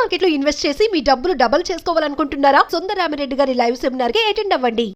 Market లో invest చేసి మీ డబ్బులు డబుల్ చేసుకోవాలనుకుంటున్నారా? సుందరరామిరెడ్డి గారి లైవ్ సెమినార్ కి అటెండ్ అవ్వండి.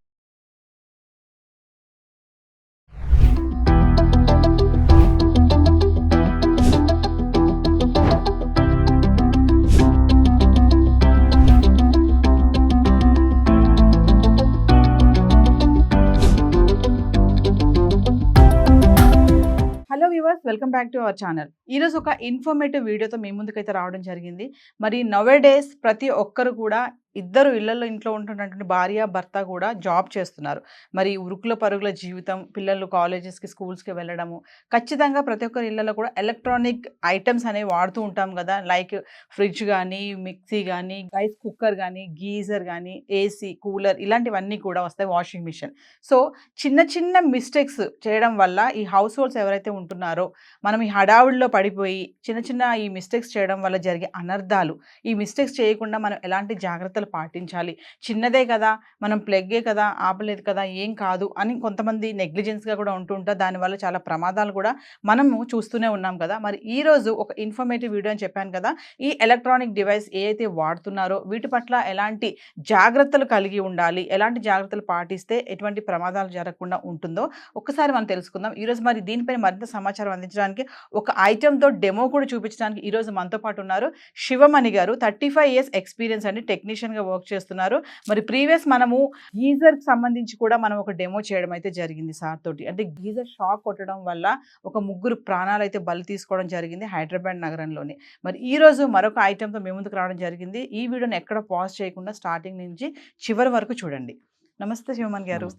Hello viewers, welcome back to our channel. ఈరోజు ఒక ఇన్ఫర్మేటివ్ వీడియోతో మీ ముందుకైతే రావడం జరిగింది. మరి నవేడేస్ ప్రతి ఒక్కరు కూడా ఇద్దరు ఇంట్లో ఉంటున్నటువంటి భార్య భర్త కూడా జాబ్ చేస్తున్నారు. మరి ఉరుకుల పరుగుల జీవితం, పిల్లలు కాలేజెస్కి స్కూల్స్కి వెళ్ళడము, ఖచ్చితంగా ప్రతి ఒక్కరి ఇళ్లలో కూడా ఎలక్ట్రానిక్ ఐటమ్స్ అనేవి వాడుతూ ఉంటాం కదా. లైక్ ఫ్రిడ్జ్ కానీ, మిక్సీ కానీ, రైస్ కుక్కర్ కానీ, గీజర్ కానీ, ఏసీ, కూలర్ ఇలాంటివన్నీ కూడా వస్తాయి, వాషింగ్ మిషన్. సో చిన్న చిన్న మిస్టేక్స్ చేయడం వల్ల ఈ హౌస్ హోల్డ్స్ ఎవరైతే ఉంటున్నారో, మనం ఈ హడావుడిలో పడిపోయి చిన్న ఈ మిస్టేక్స్ చేయడం వల్ల జరిగే అనర్థాలు, ఈ మిస్టేక్స్ చేయకుండా మనం ఎలాంటి జాగ్రత్తలు పాటించాలి, చిన్నదే కదా, మనం ప్లగ్గే కదా, ఆపలేదు కదా, ఏం కాదు అని కొంతమంది నెగ్లిజెన్స్గా కూడా ఉంటుంటారు. దానివల్ల చాలా ప్రమాదాలు కూడా మనము చూస్తూనే ఉన్నాం కదా. మరి ఈరోజు ఒక ఇన్ఫర్మేటివ్ వీడియో అని చెప్పాను కదా, ఈ ఎలక్ట్రానిక్ డివైస్ ఏదైతే వాడుతున్నారో వీటి పట్ల ఎలాంటి జాగ్రత్తలు కలిగి ఉండాలి, ఎలాంటి జాగ్రత్తలు పాటిస్తే ఎటువంటి ప్రమాదాలు జరగకుండా ఉంటుందో ఒక్కసారి మనం తెలుసుకుందాం ఈరోజు. మరి దీనిపై మరింత సమాచారం అందించడానికి, ఒక ఐటెంతో డెమో కూడా చూపించడానికి ఈరోజు మనతో పాటు ఉన్నారు శివమణి గారు. 35 years ఎక్స్పీరియన్స్ అండి, టెక్నీషియన్ గా వర్క్ చేస్తున్నారు. మరి ప్రీవియస్ మనము గీజర్ కి సంబంధించి కూడా మనం ఒక డెమో చేయడం అయితే జరిగింది సార్ తోటి. అంటే గీజర్ షాక్ కొట్టడం వల్ల ఒక 3 ప్రాణాలు అయితే బలి తీసుకోవడం జరిగింది హైదరాబాద్ నగరంలోని. మరి ఈ రోజు మరొక ఐటెంతో మీ ముందుకు రావడం జరిగింది. ఈ వీడియోని ఎక్కడ పాజ్ చేయకుండా స్టార్టింగ్ నుంచి చివరి వరకు చూడండి. నమస్తే శివమణి గారు.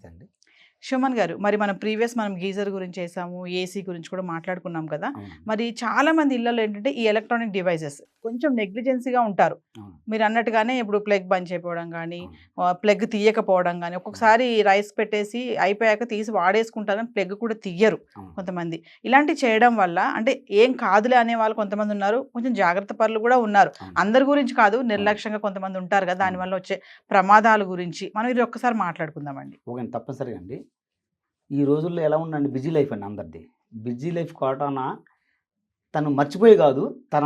శివమణి గారు, మరి మనం గీజర్ గురించి చేసాము, ఏసీ గురించి కూడా మాట్లాడుకున్నాం కదా. మరి చాలా మంది ఇళ్లలో ఏంటంటే ఈ ఎలక్ట్రానిక్ డివైసెస్ కొంచెం నెగ్లిజెన్సీగా ఉంటారు. మీరు అన్నట్టుగానే ఇప్పుడు ప్లగ్ బంద్ చేయకపోవడం కానీ, ప్లగ్ తీయకపోవడం కానీ, ఒక్కొక్కసారి రైస్ పెట్టేసి అయిపోయాక తీసి వాడేసుకుంటారని ప్లగ్ కూడా తీయరు కొంతమంది. ఇలాంటివి చేయడం వల్ల అంటే ఏం కాదులే అనే వాళ్ళు కొంతమంది ఉన్నారు, కొంచెం జాగ్రత్త పరులు కూడా ఉన్నారు. అందరి గురించి కాదు, నిర్లక్ష్యంగా కొంతమంది ఉంటారు కదా, దానివల్ల వచ్చే ప్రమాదాల గురించి మనం ఇది ఒక్కసారి మాట్లాడుకుందామండి. ఓకే, తప్పనిసరిగా అండి. ఈ రోజుల్లో ఎలా ఉందండి, బిజీ లైఫ్ అండి అందరిది. బిజీ లైఫ్ కావటాన తను మర్చిపోయి కాదు, తన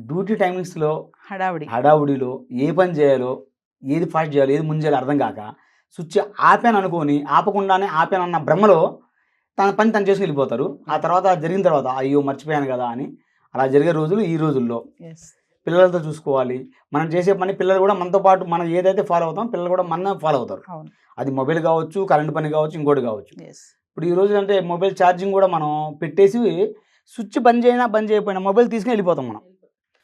డ్యూటీ టైమింగ్స్లో హడావుడిలో ఏ పని చేయాలో, ఏది ఫాస్ట్ చేయాలో, ఏది ముందు చేయాలో అర్థం కాక స్విచ్ ఆపాను అనుకొని ఆపకుండానే ఆపానన్న భ్రమలో తన పని తను చేసుకుని వెళ్ళిపోతారు. ఆ తర్వాత జరిగిన తర్వాత అయ్యో మర్చిపోయాను కదా అని అలా జరిగే రోజులు ఈ రోజుల్లో. పిల్లలతో చూసుకోవాలి, మనం చేసే పని పిల్లలు కూడా మనతో పాటు, మనం ఏదైతే ఫాలో అవుతాం పిల్లలు కూడా మన ఫాలో అవుతారు. అది మొబైల్ కావచ్చు, కరెంట్ పని కావచ్చు, ఇంకోటి కావచ్చు. ఇప్పుడు ఈ రోజు అంటే మొబైల్ ఛార్జింగ్ కూడా మనం పెట్టేసి స్విచ్ బంద్ చేయకపోయినా మొబైల్ తీసుకుని వెళ్ళిపోతాం. మనం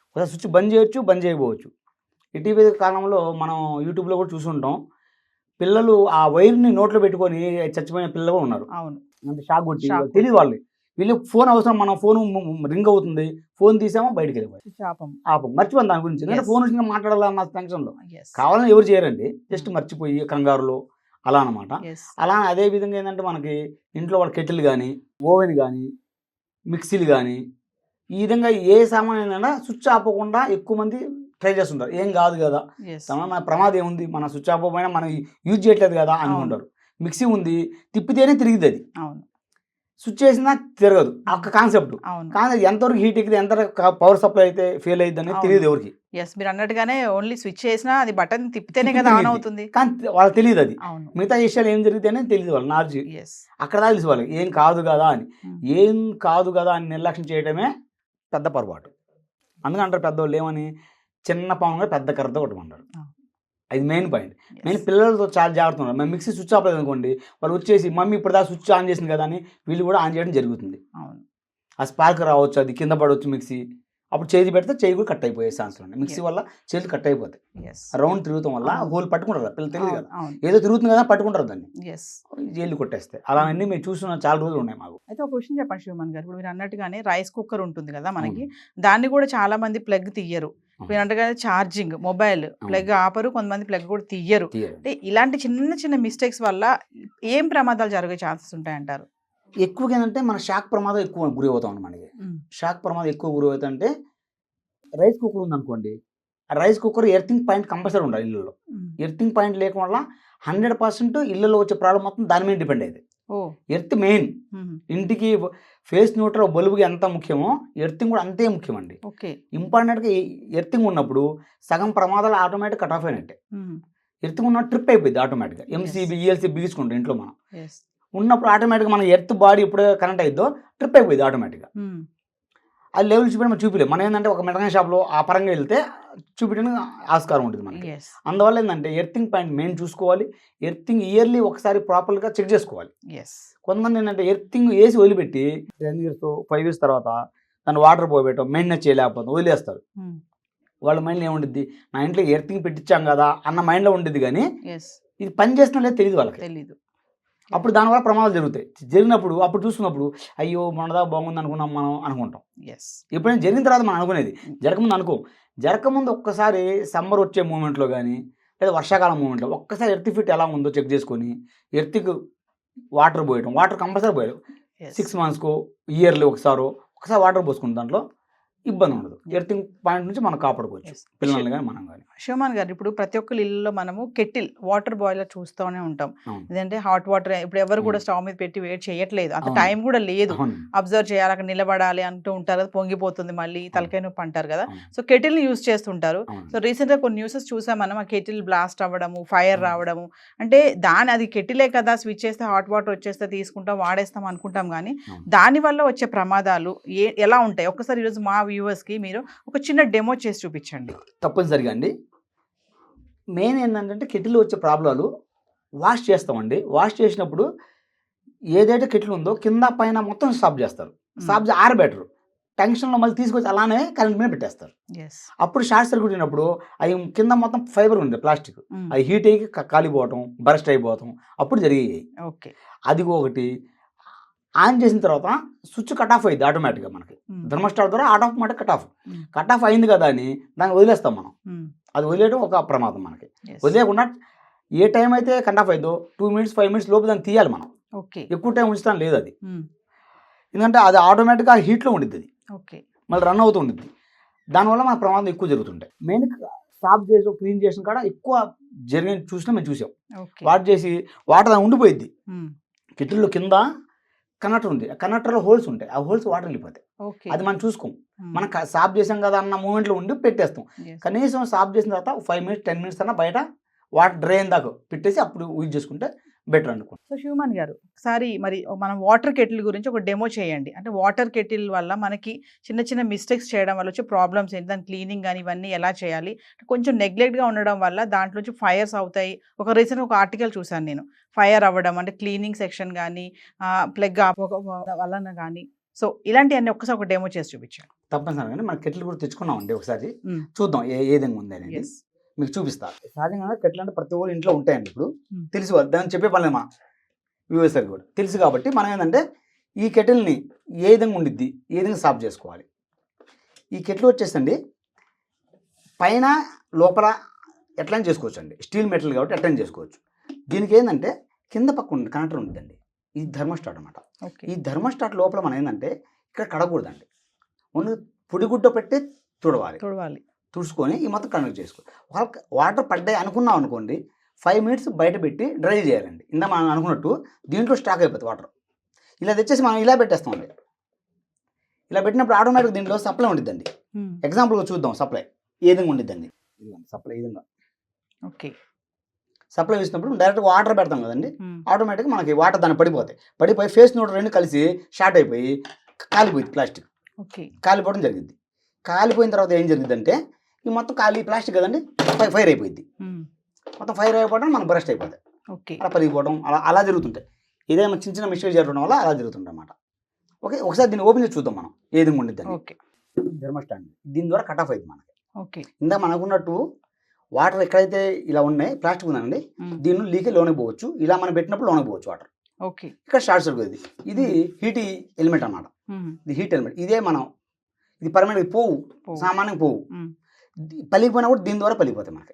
ఒకసారి స్విచ్ బంద్ చేయొచ్చు, బంద్ చేయకపోవచ్చు. ఇటీవల కాలంలో మనం యూట్యూబ్లో కూడా చూసుంటాం, పిల్లలు ఆ వైర్ని నోట్లో పెట్టుకొని చచ్చిపోయిన పిల్లలు కూడా ఉన్నారు. అంటే షాక్ కొట్టి తెలియదు వాళ్ళు, వీళ్ళకి ఫోన్ అవసరం, మనం ఫోన్ రింగ్ అవుతుంది, ఫోన్ తీసామో బయటకు వెళ్ళిపోయి ఆపం మర్చిపోయింది దాని గురించి. ఎందుకంటే ఫోన్ వచ్చి మాట్లాడాలన్న టెన్షన్లో కావాలని ఎవరు చేయరండి, జస్ట్ మర్చిపోయి కంగారులో అలా అనమాట. అలా అదే విధంగా ఏంటంటే మనకి ఇంట్లో వాళ్ళ కెటిల్ కానీ, ఓవెన్ కానీ, మిక్సీలు కానీ, ఈ విధంగా ఏ సామాన్ అయినా స్విచ్ ఆపకుండా ఎక్కువ మంది ట్రై చేస్తుంటారు. ఏం కాదు కదా, మన ప్రమాదం ఏముంది, మన స్విచ్ ఆపకపోయినా మనం యూజ్ చేయట్లేదు కదా అనుకుంటారు. మిక్సీ ఉంది, తిప్పితేనే తిరిగిద్ది, అది స్విచ్ చేసినా తిరగదు. ఒక కాన్సెప్ట్. కానీ ఎంతవరకు హీట్ ఎక్కితే, ఎంత పవర్ సప్లై అయితే ఫెయిల్ అయ్యింది అనేది తెలియదు ఎవరికి. మీరు అన్నట్టుగానే ఓన్లీ స్విచ్ చేసినా అది బటన్ తిప్పితేనే కదా ఆన్ అవుతుంది, కానీ వాళ్ళకి తెలియదు. అది మిగతా విషయాలు ఏం జరిగితేనే తెలియదు వాళ్ళ నాలెడ్జ్. అక్కడ తెలుసు వాళ్ళకి ఏం కాదు కదా అని. ఏం కాదు కదా అని నిర్లక్ష్యం చేయడమే పెద్ద పొరపాటు. అందుకని అంటారు పెద్దవాళ్ళు ఏమని, చిన్న పాముగా పెద్ద కర్రతో కొట్టమంటారు. అది మెయిన్ పాయింట్. మెయిన్ పిల్లలతో చాలా జాగ్రత్త ఉన్నారు. మేము మిక్సీ స్విచ్ ఆపలేదు అనుకోండి, వాళ్ళు వచ్చేసి మమ్మీ ఇప్పుడు దాకా స్విచ్ ఆన్ చేసింది కదా అని వీళ్ళు కూడా ఆన్ చేయడం జరుగుతుంది. ఆ స్పార్క్ రావచ్చు, అది కింద పడవచ్చు మిక్సీ, అప్పుడు చేతి పెడితే చేయి కూడా కట్ అయిపోయే ఛాన్సులు ఉన్నాయి. మిక్సీ వల్ల చేతులు కట్ అయిపోతాయి. రౌండ్ తిరుగుతాం వల్ల హోల్ పట్టుకుంటారు, పిల్లలు తెలియదు కదా, ఏదో తిరుగుతుంది కదా పట్టుకుంటారు, దాన్ని జైలు కొట్టేస్తే. అలాంటి మేము చూస్తున్న చాలా రోజులు ఉన్నాయి మాకు. అయితే ఒక క్వశ్చన్ చెప్పండి శివమణి గారు, ఇప్పుడు మీరు అన్నట్టుగానే రైస్ కుక్కర్ ఉంటుంది కదా మనకి, దాన్ని కూడా చాలా మంది ప్లగ్ తీయరు. మీరు అన్నట్టుగా ఛార్జింగ్ మొబైల్ ప్లగ్ ఆపరు, కొంతమంది ప్లగ్ కూడా తీయరు. అంటే ఇలాంటి చిన్న మిస్టేక్స్ వల్ల ఏం ప్రమాదాలు జరిగే ఛాన్సెస్ ఉంటాయంటారు? ఎక్కువగా ఏంటంటే మన షాక్ ప్రమాదం ఎక్కువ గురి అవుతాం అండి. మనకి షాక్ ప్రమాదం ఎక్కువ గురి అవుతుంటే, రైస్ కుక్కర్ ఉందనుకోండి, ఆ rice cooker earthing point compulsory ఉండాలి ఇళ్ళలో. ఎర్తింగ్ పాయింట్ లేకుండా 100% ఇళ్ళలో వచ్చే ప్రాబ్లం మొత్తం దాని మీద డిపెండ్ అయ్యేది. ఓ ఎర్త్ మెయిన్. ఇంటికి ఫేస్ న్యూట్రల్ బల్బుకి ఎంత ముఖ్యమో ఎర్తింగ్ కూడా అంతే ముఖ్యం అండి. ఓకే. ఇంపార్టెంట్గా ఎర్తింగ్ ఉన్నప్పుడు సగం ప్రమాదాలు ఆటోమేటిక్ కట్ ఆఫ్ అయినట్టే. ఎర్తింగ్ ఉన్న ట్రిప్ అయిపోయింది ఆటోమేటిక్గా. ఎంసీబీ ఈఎల్సీ బిగించుకుంటాం ఇంట్లో మనం ఉన్నప్పుడు ఆటోమేటిక్గా మన ఎర్త్ బాడీ ఎప్పుడు కనెక్ట్ అయిద్దో ట్రిప్ అయిపోయింది ఆటోమేటిక్గా. అది లెవెల్ చూపించడం మనం చూపించలేదు. మనం ఏంటంటే ఒక మెటకాన్ షాప్లో ఆ పరంగా వెళ్తే చూపించడానికి ఆస్కారం ఉంటుంది మనకి. అందువల్ల ఏంటంటే ఎర్తింగ్ పాయింట్ మెయిన్ చూసుకోవాలి. ఎర్తింగ్ ఇయర్లీ ఒకసారి ప్రాపర్గా చెక్ చేసుకోవాలి. కొంతమంది ఏంటంటే ఎర్తింగ్ వేసి వదిలిపెట్టి 10 years 5 years తర్వాత దాన్ని వాటర్ పోయబెట్టడం మెయింటెనెన్స్ చేయలేకపోతే వదిలేస్తారు. వాళ్ళ మైండ్లో ఏముంటుంది, నా ఇంట్లో ఎర్తింగ్ పెట్టించాం కదా అన్న మైండ్లో ఉంటుంది. కానీ ఇది పని చేస్తున్నా లేదు తెలియదు వాళ్ళకి. తెలియదు. అప్పుడు దానివల్ల ప్రమాదాలు జరుగుతాయి. జరిగినప్పుడు అప్పుడు చూస్తున్నప్పుడు అయ్యో మనదా బాగుంది అనుకున్నాం మనం అనుకుంటాం. ఎప్పుడైనా జరిగిన తర్వాత మనం అనుకునేది, జరగముందు అనుకో. జరగముందు ఒక్కసారి సమ్మర్ వచ్చే మూమెంట్లో కానీ లేదా వర్షాకాలం మూమెంట్లో ఒక్కసారి ఎర్త్ ఫిట్ ఎలా ఉందో చెక్ చేసుకొని ఎర్త్కి వాటర్ పోయడం. వాటర్ కంపల్సరీ పోయడం. 6 monthsకో ఇయర్లీ ఒకసారి వాటర్ పోసుకుంటాం. దాంట్లో ఇబ్బంది ఉండదు. ఎర్తింగ్ పాయింట్ నుంచి మనం కాపాడుకోవచ్చు పిల్లల్ని కానీ మనం కానీ. శివమాన్ గారు, ఇప్పుడు ప్రతి ఒక్కరి ఇళ్ళలో మనము కెటిల్ వాటర్ బాయిలర్ చూస్తూనే ఉంటాం. ఎందుకంటే హాట్ వాటర్ ఇప్పుడు ఎవరు కూడా స్టవ్ మీద పెట్టి వేడి చేయట్లేదు, అంత టైం కూడా లేదు. అబ్జర్వ్ చేయాలి, అక్కడ నిలబడాలి అంటూ ఉంటారు, పొంగిపోతుంది మళ్ళీ తలకాయ నొప్పి అంటారు కదా. సో కెటిల్ ని యూజ్ చేస్తుంటారు. సో రీసెంట్ గా కొన్ని న్యూసెస్ చూసాం మనం, ఆ కెటిల్ బ్లాస్ట్ అవ్వడము, ఫైర్ రావడము. అంటే అది కెటిలే కదా, స్విచ్ చేస్తే హాట్ వాటర్ వచ్చేస్తే తీసుకుంటాం వాడేస్తాం అనుకుంటాం, కానీ దాని వల్ల వచ్చే ప్రమాదాలు ఎలా ఉంటాయి? ఒక్కసారి ఈరోజు మా వ్యూవర్స్ కి మీరు ఒక చిన్న డెమో చేసి చూపించండి. తప్పనిసరిగా అండి. మెయిన్ ఏంటంటే కెటిల్ వచ్చే ప్రాబ్లాలు వాష్ చేస్తామండి. వాష్ చేసినప్పుడు ఏదైతే కెటిల్ ఉందో కింద పైన మొత్తం స్టాప్ చేస్తారు. స్టాప్ ఆరబెట్టరు. టెన్షన్లో మళ్ళీ తీసుకొచ్చి అలానే కరెంట్ మీద పెట్టేస్తారు. అప్పుడు షార్ట్ సర్క్యూట్ అయినప్పుడు అవి కింద మొత్తం ఫైబర్ ఉంది ప్లాస్టిక్, అవి హీట్ అయ్యి కాలిపోవటం, బరస్ట్ అయిపోవటం అప్పుడు జరిగాయి. అది ఒకటి. ఆన్ చేసిన తర్వాత స్విచ్ కట్ ఆఫ్ అయింది ఆటోమేటిక్గా. మనకి థర్మోస్టాట్ ద్వారా ఆటోమేటిక్ కట్ ఆఫ్ అయింది కదా అని దాన్ని వదిలేస్తాం మనం. అది వదిలేయడం ఒక ప్రమాదం మనకి. వదిలేయకుండా ఏ టైం అయితే కట్ ఆఫ్ అయిందో 2 minutes 5 minutes లోపు దాన్ని తీయాలి మనం. ఎక్కువ టైం ఉంచుతాను లేదు అది. ఎందుకంటే అది ఆటోమేటిక్గా హీట్లో ఉండిద్ది, అది మళ్ళీ రన్ అవుతూ ఉండిద్ది. దానివల్ల మన ప్రమాదం ఎక్కువ జరుగుతుంటాయి. మెయిన్ స్టాప్ చేసి క్లీన్ చేసిన కాడ ఎక్కువ జరిగిన చూసినా మేము చూసాం. వాట్ చేసి వాటర్ దాన్ని ఉండిపోయిద్ది. కెటిల్లో కింద కనెక్టర్ ఉంది, ఆ కనెక్టర్లో హోల్స్ ఉంటాయి, ఆ హోల్స్ వాటర్ వెళ్ళిపోతాయి. అది మనం చూసుకోం. మనం సాఫ్ చేసాం కదా అన్న మూమెంట్లో ఉండి పెట్టేస్తాం. కనీసం సాఫ్ చేసిన తర్వాత 5 minutes 10 minutes అన్నా బయట వాటర్ డ్రైన్ దాకా పెట్టేసి అప్పుడు యూజ్ చేసుకుంటే బెటర్ అనుకోండి. సో శివమాన్ గారు, ఒకసారి మరి మనం వాటర్ కెటిల్ గురించి ఒక డెమో చేయండి. అంటే వాటర్ కెటిల్ వల్ల మనకి చిన్న చిన్న మిస్టేక్స్ చేయడం వల్ల వచ్చే ప్రాబ్లమ్స్ ఏంటి, దాని క్లీనింగ్ కానీ ఇవన్నీ ఎలా చేయాలి. కొంచెం నెగ్లెక్ట్గా ఉండడం వల్ల దాంట్లోంచి ఫైర్స్ అవుతాయి. ఒక రీసెంట్ ఒక ఆర్టికల్ చూసాను నేను, ఫైర్ అవ్వడం అంటే క్లీనింగ్ సెక్షన్ కానీ ప్లగ్ వలన కానీ. సో ఇలాంటివన్నీ ఒక్కసారి ఒక డెమో చేసి చూపించాను. తప్పనిసరిగా కానీ మన కెటిల్ కూడా తెచ్చుకున్నామండి, ఒకసారి చూద్దాం ఏ విధంగా ఉంది అనేది మీకు చూపిస్తా. సహజంగా కెటిల్ అంటే ప్రతి ఒక్కరు ఇంట్లో ఉంటాయండి. ఇప్పుడు తెలుసు దాన్ని చెప్పే పని మా వ్యూవర్స్ కూడా తెలుసు కాబట్టి మనం ఏంటంటే ఈ కెటిల్ని ఏ విధంగా ఉండిద్ది, ఏ విధంగా సాఫ్ చేసుకోవాలి. ఈ కెటిల్ వచ్చేసండి పైన లోపల ఎట్లయినా చేసుకోవచ్చు అండి. స్టీల్ మెటల్ కాబట్టి ఎట్లయినా చేసుకోవచ్చు. దీనికి ఏంటంటే కింద పక్క కనెక్టర్ ఉంటుందండి. ఇది థర్మోస్టాట్ అనమాట. ఈ థర్మోస్టాట్ లోపల మనం ఏంటంటే ఇక్కడ కడగకూడదండి, ఓన్లీ పొడిగుడ్డ పెట్టి తుడవాలి. తుడుచుకొని ఈ మొత్తం కనెక్ట్ చేసుకోవాలి. వాటర్ పడ్డాయి అనుకున్నాం అనుకోండి, 5 minutes బయట పెట్టి డ్రై చేయాలండి. ఇందా మనం అనుకున్నట్టు దీంట్లో స్టాక్ అయిపోతుంది వాటర్. ఇలా తెచ్చేసి మనం ఇలా పెట్టేస్తామండి. ఇలా పెట్టినప్పుడు ఆటోమేటిక్ దీంట్లో సప్లై ఉండిద్దండి. ఎగ్జాంపుల్గా చూద్దాం సప్లై ఏ విధంగా ఉండిద్దండి. సప్లై ఈ విధంగా సప్లై వేసినప్పుడు డైరెక్ట్గా వాటర్ పెడతాం కదండి, ఆటోమేటిక్గా మనకి వాటర్ దాన్ని పడిపోయి ఫేస్ నోట్ 2 కలిసి షార్ట్ అయిపోయి కాలిపోయింది. ప్లాస్టిక్ కాలిపోవడం జరిగింది. కాలిపోయిన తర్వాత ఏం జరిగిందంటే ఈ మొత్తం ప్లాస్టిక్ కదండి ఫైర్ అయిపోయింది. మొత్తం ఫైర్ అయిపోవడం మనకు బరస్ట్ అయిపోతాయి, అలా పలిగిపోవడం అలా జరుగుతుంటాయి. ఏదైనా చిన్న చిన్న మిస్టేక్ జరగడం వల్ల అలా జరుగుతుంటాయి అన్నమాట. ఓకే, ఒకసారి దీన్ని ఓపెన్ చేసి చూద్దాం మనం ఏ విధంగా ఉండిద్దండి. థర్మోస్టాట్ దీని ద్వారా కట్ ఆఫ్ అయింది మనకి. ఇందా మనకున్నట్టు వాటర్ ఎక్కడైతే ఇలా ఉన్నాయి ప్లాస్టిక్ ఉందండి, దీన్ని లీకే లోనికి పోవచ్చు. ఇలా మనం పెట్టినప్పుడు లోనికి పోవచ్చు వాటర్. ఇక్కడ షార్ట్ సర్క్యూట్ ఇది హీట్ ఎలిమెంట్ అన్నమాట. ఇది హీట్ ఎలిమెంట్. ఇదే మనం ఇది పర్మనెంట్ పోవు, సామాన్యంగా పోవు. పలిగిపోయినా కూడా దీని ద్వారా పలిగిపోతాయి మనకి.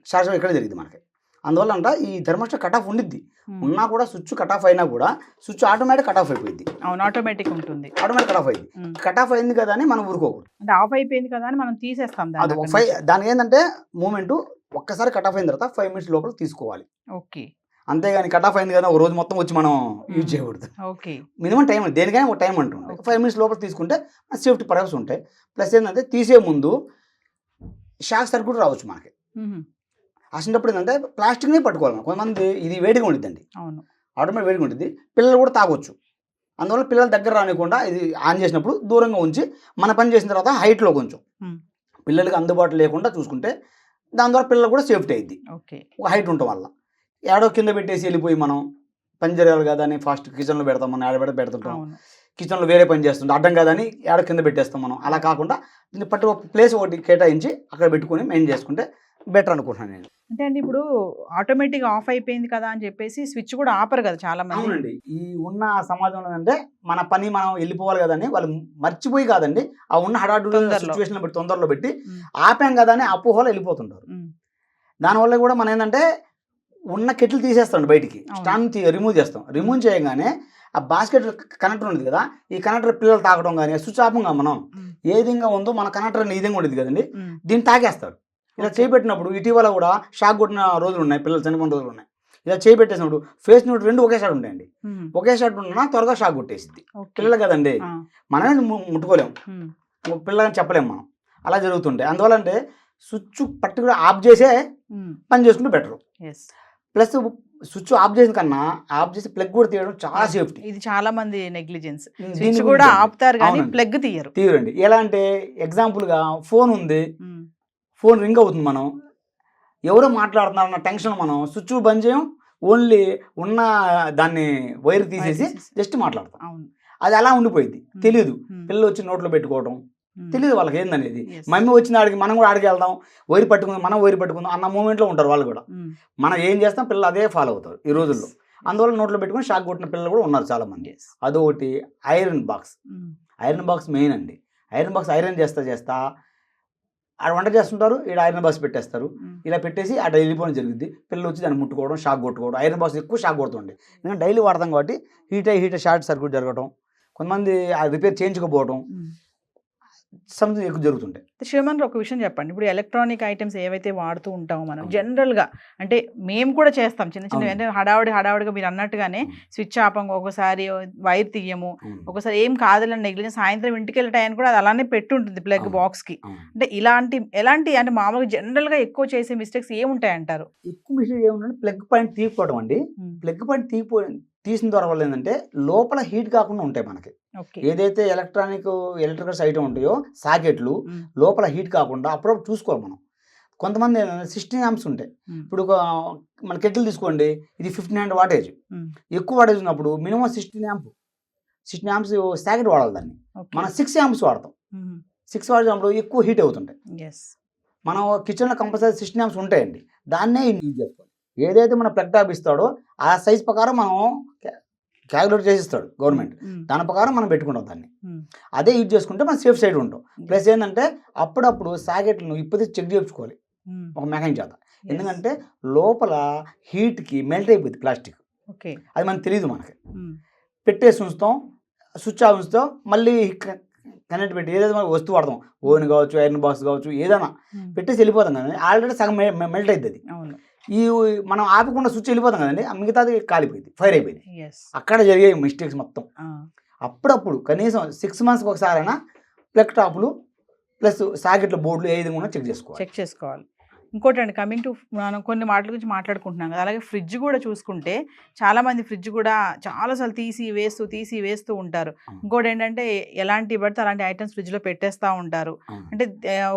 షార్ట్ సర్క్యూట్ ఎక్కడ జరిగింది మనకి. అందువల్ల అంట ఈ థర్మోస్టాట్ కట్ ఆఫ్ ఉండిద్ది. ఉన్నా కూడా స్విచ్ కట్ ఆఫ్ అయినా కూడా స్విచ్ ఆటోమేటిక్ కట్ ఆఫ్ అయిపోయింది. ఆటోమేటిక్ ఉంటుంది, ఆటోమేటిక్ కట్ ఆఫ్ అయింది. కట్ ఆఫ్ అయింది కదా అని మనం ఊరుకోకూడదు. అంటే ఆఫ్ అయిపోయింది కదా అని మనం తీసేస్తాం. దానికి ఏంటంటే మూమెంట్ ఒక్కసారి కట్ ఆఫ్ అయిన తర్వాత 5 minutes లోపల తీసుకోవాలి. అంతేగాని కట్ ఆఫ్ అయింది కదా ఒక రోజు మొత్తం వచ్చి మనం యూజ్ చేయకూడదు. ఓకే. మినిమం టైం దేనికైనా ఒక టైం అంటుంది. 5 minutes లోపల తీసుకుంటే సేఫ్టీ పర్పస్ ఉంటాయి. ప్లస్ ఏంటంటే తీసే ముందు షాక్ సర్క్యూట్ రావచ్చు మనకి. అసలు ఏంటంటే ప్లాస్టిక్నే పట్టుకోవాలి. కొంతమంది ఇది వేడిగా ఉండిద్దండి, అవును, ఆటోమేటిక్ వేడిగా ఉంటుంది, పిల్లలు కూడా తాగొచ్చు. అందువల్ల పిల్లల దగ్గర రానికుండా ఇది ఆన్ చేసినప్పుడు దూరంగా ఉంచి మన పని చేసిన తర్వాత హైట్లో కొంచెం పిల్లలకి అందుబాటులో లేకుండా చూసుకుంటే దాని ద్వారా పిల్లలు కూడా సేఫ్టీ అయింది. ఓకే. ఒక హైట్ ఉండటం వల్ల ఏడో కింద పెట్టేసి వెళ్ళిపోయి మనం పని జరగాలి కదా అని ఫాస్ట్ కిచెన్లో పెడతాం, మనం ఏడ పెడుతుంటాం, కిచెన్లో వేరే పని చేస్తుంటాం, అడ్డం కదా అని ఏడో కింద పెట్టేస్తాం మనం. అలా కాకుండా దీన్ని పట్టు ఒక ప్లేస్ ఒకటి కేటాయించి అక్కడ పెట్టుకుని మెయింటైన్ చేసుకుంటే బెటర్ అనుకుంటున్నాను నేను. అంటే అండి ఇప్పుడు ఆటోమేటిక్ ఆఫ్ అయిపోయింది కదా అని చెప్పేసి స్విచ్ కూడా ఆపరు కదా చాలా మంది. అవునండి, ఈ ఉన్న సమాజంలో అంటే మన పని మనం వెళ్ళిపోవాలి కదని వాళ్ళు మర్చిపోయి కాదండి, ఆ ఉన్న హడాడు సిచ్యువేషన్ పెట్టి తొందరలో పెట్టి ఆపాం కదా అని అపోహలో వెళ్ళిపోతుంటారు. దానివల్ల కూడా మనం ఏంటంటే ఉన్న కెట్లు తీసేస్తాం బయటికి, స్టాండ్ రిమూవ్ చేస్తాం. రిమూవ్ చేయగానే ఆ బాస్కెట్ కనెక్టర్ ఉంది కదా, ఈ కనెక్టర్ పిల్లలు తాగడం కానీ స్విచ్ ఆపంగా మనం ఏ విధంగా ఉందో మన కనెక్టర్ ఈ విధంగా ఉండేది కదండి, దీన్ని తాగేస్తారు. ఇలా చేపెట్టినప్పుడు ఇటీవల కూడా షాక్ కొట్టిన రోజులు ఉన్నాయి, పిల్లలు చనిపోయిన రోజులు ఉన్నాయి. ఇలా చేపెట్టేసినప్పుడు ఫేస్ నోట్ 2 ఒకే షాట్ ఉంటాయండి. ఒకే షాట్ ఉన్నా త్వరగా షాక్ కొట్టేసింది. పిల్లలు కదండి, మనమే ముట్టుకోలేము, పిల్లలని చెప్పలేము మనం. అలా జరుగుతుంటాయి. అందువల్ల అంటే స్విచ్ పర్టికులర్ ఆఫ్ చేసే పని చేసుకుంటే బెటర్. ప్లస్ స్విచ్ ఆఫ్ చేసిన కన్నా ఆఫ్ చేసి ప్లగ్ కూడా తీయడం చాలా సేఫ్టీ. ఇది చాలా మంది నెగ్లిజెన్స్. స్విచ్ కూడా ఆపుతారు కానీ ప్లగ్ తీయరండి. ఎలా అంటే ఎగ్జాంపుల్గా ఫోన్ ఉంది, ఫోన్ రింగ్ అవుతుంది, మనం ఎవరో మాట్లాడుతున్నారన్న టెన్షన్ మనం స్విచ్ బంద్ చేయం, ఓన్లీ ఉన్న దాన్ని వైర్ తీసేసి జస్ట్ మాట్లాడతాం. అది అలా ఉండిపోయింది, తెలియదు. పిల్లలు వచ్చి నోట్లో పెట్టుకోవడం తెలియదు వాళ్ళకి ఏందనేది. మమ్మీ వచ్చిన ఆడికి మనం కూడా ఆడికి వెళ్దాం, వైర్ పట్టుకుందాం, మనం వైర్ పట్టుకుందాం అన్న మూమెంట్లో ఉంటారు వాళ్ళు కూడా. మనం ఏం చేస్తాం పిల్లలు అదే ఫాలో అవుతారు ఈ రోజుల్లో. అందువల్ల నోట్లో పెట్టుకుని షాక్ కొట్టిన పిల్లలు కూడా ఉన్నారు చాలా మంది. అదొకటి ఐరన్ బాక్స్ మెయిన్ అండి. ఐరన్ బాక్స్ ఐరన్ చేస్తా ఆడ వంట చేస్తుంటారు, ఇక్కడ ఐరన్ బాక్స్ పెట్టేస్తారు. ఇలా పెట్టేసి అక్కడ వెళ్ళిపోవడం జరిగింది. పిల్లలు వచ్చి దాన్ని ముట్టుకోవడం, షాక్ కొట్టుకోవడం. ఐరన్ బాక్స్ ఎక్కువ షాక్ కొడుతుంది, ఎందుకంటే డైలీ వాడతాం కాబట్టి హీట్ షార్ట్ సర్క్యూట్ జరగడం, కొంతమంది ఆ రిపేర్ చేయించుకోపోవడం సంథింగ్ ఎక్కువ జరుగుతుంటాయి. శ్రీమన్ ఒక విషయం చెప్పండి, ఇప్పుడు ఎలక్ట్రానిక్ ఐటమ్స్ ఏవైతే వాడుతూ ఉంటామో మనం జనరల్గా, అంటే మేము కూడా చేస్తాం చిన్న అంటే హడావుడిగా మీరు అన్నట్టుగానే స్విచ్ ఆపం, ఒకసారి వైర్ తీయము, ఒకసారి ఏం కాదులని నెగ్లిజెన్స్, సాయంత్రం ఇంటికి వెళ్ళే టైం కూడా అది అలానే పెట్టుంటుంది ప్లగ్ బాక్స్కి. అంటే ఎలాంటి అంటే మామూలుగా జనరల్గా ఎక్కువ చేసే మిస్టేక్స్ ఏముంటాయి అంటారు? ఎక్కువ మిస్టేక్ ఏముందంటే ప్లగ్ పాయింట్ తీయకపోవడం అండి. ప్లగ్ పాయింట్ తీసిన ద్వారా వల్ల ఏంటంటే లోపల హీట్ కాకుండా ఉంటాయి మనకి. ఏదైతే ఎలక్ట్రికల్ ఐటమ్ ఉంటాయో సాకెట్లు లోపల హీట్ కాకుండా అప్పుడప్పుడు చూసుకోవాలి మనం. కొంతమంది 16 amps ఉంటాయి. ఇప్పుడు మన కెటిల్ తీసుకోండి, ఇది 1500 wattage. ఎక్కువ వాటేజ్ ఉన్నప్పుడు మినిమం 16 amps సాకెట్ వాడాలి. దాన్ని మనం 6 amps వాడతాం. 6 వాడినప్పుడు ఎక్కువ హీట్ అవుతుంటాయి. మనం కిచెన్లో కంపల్సరీ 16 amps ఉంటాయండి, దాన్నే యూజ్ చేసుకోవాలి. ఏదైతే మన ప్లగ్ టాప్ ఇస్తాడో ఆ సైజ్ ప్రకారం మనం క్యాలిక్యులేట్ చేసిస్తాడు గవర్నమెంట్, దాని ప్రకారం మనం పెట్టుకుంటాం దాన్ని. అదే యూజ్ చేసుకుంటే మనం సేఫ్ సైడ్ ఉంటాం. ప్లస్ ఏంటంటే అప్పుడప్పుడు సాకెట్లను ఇప్పుడు చెక్ చేయించుకోవాలి ఒక మెకానిక్ చేత, ఎందుకంటే లోపల హీట్కి మెల్ట్ అయిపోయింది ప్లాస్టిక్, అది మనకు తెలియదు. మనకి పెట్టేసి ఉంచుతాం, స్విచ్ ఆఫ్ ఉంచుతాం, మళ్ళీ కనెక్ట్ పెట్టి ఏదైతే మనకు వస్తువు వాడతాం, ఓవెన్ కావచ్చు, ఐరన్ బాక్స్ కావచ్చు, ఏదైనా పెట్టేసి వెళ్ళిపోతాం కదండి, ఆల్రెడీ సగం మెల్ట్ అవుతుంది. ఈ మనం ఆపకుండా స్విచ్ వెళ్ళిపోతాం కదండి, మిగతాది కాలిపోయింది, ఫైర్ అయిపోయింది. అక్కడ జరిగే మిస్టేక్స్ మొత్తం. అప్పుడప్పుడు కనీసం 6 months ఒకసారైనా ప్లగ్ టాపులు ప్లస్ సాకెట్ల బోర్డులు ఏ విధంగా చెక్ చేసుకోవాలి. ఇంకోటి అండి, కమింగ్ టు మనం కొన్ని మాటల గురించి మాట్లాడుకుంటున్నాం కదా, అలాగే ఫ్రిడ్జ్ కూడా చూసుకుంటే చాలామంది ఫ్రిడ్జ్ కూడా చాలాసార్లు తీసి వేస్తూ ఉంటారు. ఇంకోటి ఏంటంటే ఎలాంటి పడితే అలాంటి ఐటమ్స్ ఫ్రిడ్జ్లో పెట్టేస్తూ ఉంటారు. అంటే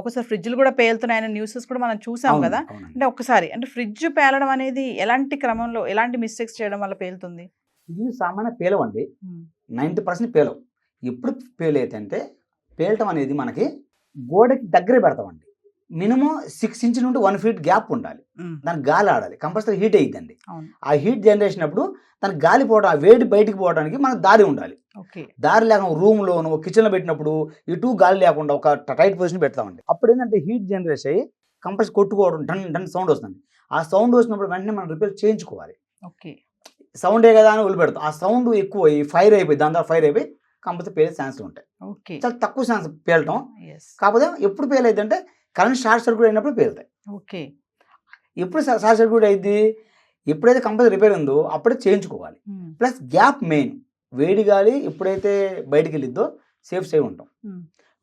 ఒకసారి ఫ్రిడ్జ్లు కూడా పేలుతున్నాయనే న్యూసెస్ కూడా మనం చూసాం కదా. అంటే ఒకసారి అంటే ఫ్రిడ్జ్ పేలడం అనేది ఎలాంటి క్రమంలో ఎలాంటి మిస్టేక్స్ చేయడం వల్ల పేలుతుంది? ఇది సామాన్య పేలవండి, 90% పేలవు. ఎప్పుడు పేలైతే అంటే పేలటం అనేది మనకి గోడకి దగ్గర పెడతామండి. మినిమం 6 inches నుండి 1 feet గ్యాప్ ఉండాలి, దానికి గాలి ఆడాలి, కంపల్సరీ హీట్ అయ్యిద్దండి. ఆ హీట్ జనరేషన్ అప్పుడు దానికి గాలి పోవడం, ఆ వేడి బయటికి పోవడానికి మనకు దారి ఉండాలి. దారి లేకుండా రూమ్లోను కిచెన్లో పెట్టినప్పుడు ఇటు గాలి లేకుండా ఒక టైట్ పొజిషన్ పెడతామండి. అప్పుడు ఏంటంటే హీట్ జనరేట్ అయ్యి కంపల్సరీ కొట్టుకోవడం, డన్ సౌండ్ వస్తుంది. ఆ సౌండ్ వచ్చినప్పుడు వెంటనే మనం రిపేర్ చేయించుకోవాలి. సౌండే కదా అని వదిలిపెడతాం, ఆ సౌండ్ ఎక్కువ ఫైర్ అయిపోయి దాని ద్వారా ఫైర్ అయిపోయి కంపల్సరీ పేలే ఛాన్స్ ఉంటాయి. చాలా తక్కువ ఛాన్స్ పేలటం. కాకపోతే ఎప్పుడు పేల్ అయితే కరెంట్ షార్ట్ సర్క్యూట్ అయినప్పుడు పేలుతాయి. ఓకే. ఎప్పుడు షార్ట్ సర్క్యూట్ అయింది, ఎప్పుడైతే కంపల్సరీ రిపేర్ ఉందో అప్పుడే చేయించుకోవాలి. ప్లస్ గ్యాప్ మెయిన్, వేడి గాలి ఎప్పుడైతే బయటికి వెళ్ళిద్దో సేఫ్ ఉంటాం.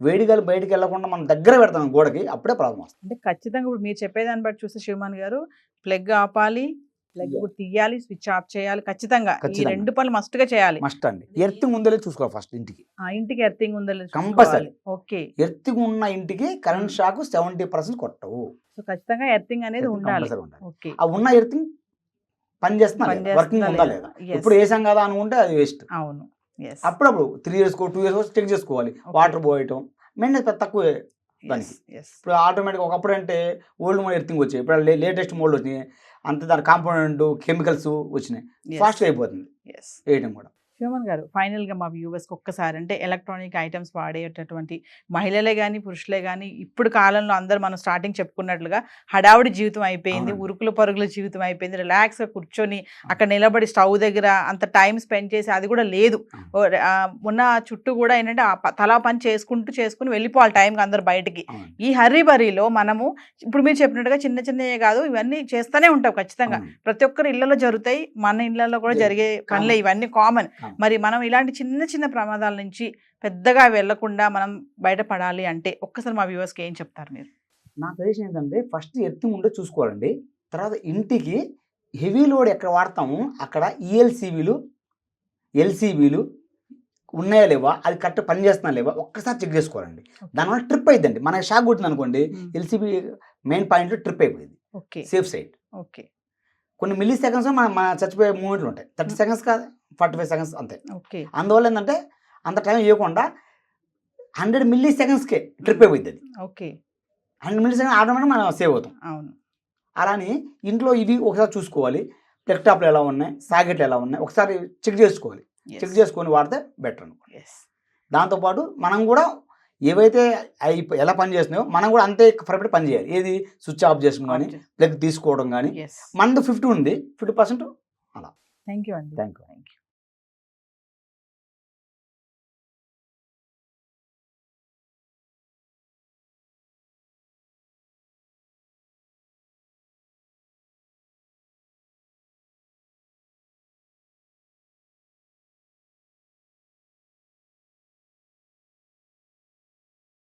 వేడి గాలి బయటికి వెళ్ళకుండా మనం దగ్గర పెడతాం గోడకి, అప్పుడే ప్రాబ్లం వస్తుంది. అంటే ఖచ్చితంగా ఇప్పుడు మీరు చెప్పేదాన్ని బట్టి చూస్తే శివమాన్ గారు ప్లగ్ ఆపాలి, ప్లగ్ తీయాలి, స్విచ్ ఆఫ్ చేయాలి, ఖచ్చితంగా ఈ 2 పనులు మస్ట్ గా చేయాలి. మస్ట్ అండి. ఎర్తింగ్ ఉందో లేదో చూసుకోవాలి ఫస్ట్ ఇంటికి. ఇంటికి ఎర్తింగ్ ఉందో లేదో కంపల్సరీ. ఓకే, ఎర్తింగ్ ఉన్న ఇంటికి కరెంట్ షాక్ 70% కొట్టవు. సో ఖచ్చితంగా ఎర్తింగ్ అనేది ఉండాలి. ఓకే, ఆ ఉన్న ఎర్తింగ్ పని చేస్తున్నా వర్కింగ్ ఉందా లేదా, ఇప్పుడు వేసాం కదా అనుకుంటే అది వేస్ట్. అవును, అప్పుడప్పుడు 3 years 2 years చెక్ చేసుకోవాలి. వాటర్ పోయటం మెయింటెనెన్స్ తక్కువ దానికి. ఇప్పుడు ఆటోమేటిక్ ఒకప్పుడు అంటే ఓల్డ్ మోడ్ ఎర్తింగ్ వచ్చాయి, ఇప్పుడు లేటెస్ట్ మోడ్ వచ్చినాయి, అంత దాని కాంపోనెంట్ కెమికల్స్ వచ్చినాయి, ఫాస్ట్గా అయిపోతుంది వేయటం కూడా. శివమాన్ గారు, ఫైనల్ గా మా వ్యూవర్స్కి ఒక్కసారి అంటే ఎలక్ట్రానిక్ ఐటమ్స్ వాడేటటువంటి మహిళలే కానీ పురుషులే కానీ ఇప్పుడు కాలంలో అందరూ మనం స్టార్టింగ్ చెప్పుకున్నట్లుగా హడావుడి జీవితం అయిపోయింది, ఉరుకుల పరుగుల జీవితం అయిపోయింది, రిలాక్స్గా కూర్చొని అక్కడ నిలబడి స్టవ్ దగ్గర అంత టైం స్పెండ్ చేసి అది కూడా లేదు. ఉన్న చుట్టూ కూడా ఏంటంటే తలా పని చేసుకుని వెళ్ళిపోవాలి టైంకి అందరు బయటికి. ఈ హర్రీ బరీలో మనము ఇప్పుడు మీరు చెప్పినట్టుగా చిన్న చిన్నవే కాదు, ఇవన్నీ చేస్తూనే ఉంటాం ఖచ్చితంగా, ప్రతి ఒక్కరి ఇళ్లలో జరుగుతాయి, మన ఇళ్లలో కూడా జరిగే పనులే, ఇవన్నీ కామన్. మరి మనం ఇలాంటి చిన్న చిన్న ప్రమాదాల నుంచి పెద్దగా వెళ్లకుండా మనం బయటపడాలి అంటే ఒక్కసారి మా వ్యూవర్స్కి ఏం చెప్తారు మీరు? నా సజెషన్ ఏంటంటే ఫస్ట్ ఎర్తింగ్ ఉంటే చూసుకోవాలండి. తర్వాత ఇంటికి హెవీ లోడ్ ఎక్కడ వాడతాము అక్కడ ఎల్సీబీలు ఉన్నాయా లేవా, అది కరెక్ట్ పని చేస్తున్నా లేవా ఒక్కసారి చెక్ చేసుకోవాలండి. దానివల్ల ట్రిప్ అయిద్దండి. మనకి షాక్ కొట్టింది అనుకోండి, ఎల్సీబీ మెయిన్ పాయింట్లో ట్రిప్ అయిపోయింది. Safe side. ఓకే, కొన్ని మిల్లీ సెకండ్స్ మన చచ్చిపోయే మూమెంట్లు ఉంటాయి, 30 seconds కాదు 45 seconds అంతే. అందువల్ల ఏంటంటే అంత టైం ఇవ్వకుండా 100 millisecondsకే ట్రిప్ అయిపోయింది అది. 100 milliseconds ఆటోమేటిక్ మనం సేవ్ అవుతాం. అలాని ఇంట్లో ఇవి ఒకసారి చూసుకోవాలి, ప్లగ్ టాప్లు ఎలా ఉన్నాయి, సాకెట్లు ఎలా ఉన్నాయి ఒకసారి చెక్ చేసుకోవాలి. చెక్ చేసుకొని వాడితే బెటర్ అనుకోండి. దాంతోపాటు మనం కూడా ఏవైతే ఎలా పని చేస్తున్నాయో మనం కూడా అంతే పర్ఫెక్ట్ పని చేయాలి. ఏది స్విచ్ ఆఫ్ చేసుకోవడం కానీ, ప్లగ్ తీసుకోవడం కానీ. మనది 50 ఉంది, 50% అలా. థ్యాంక్ యూ అండి. Thank you.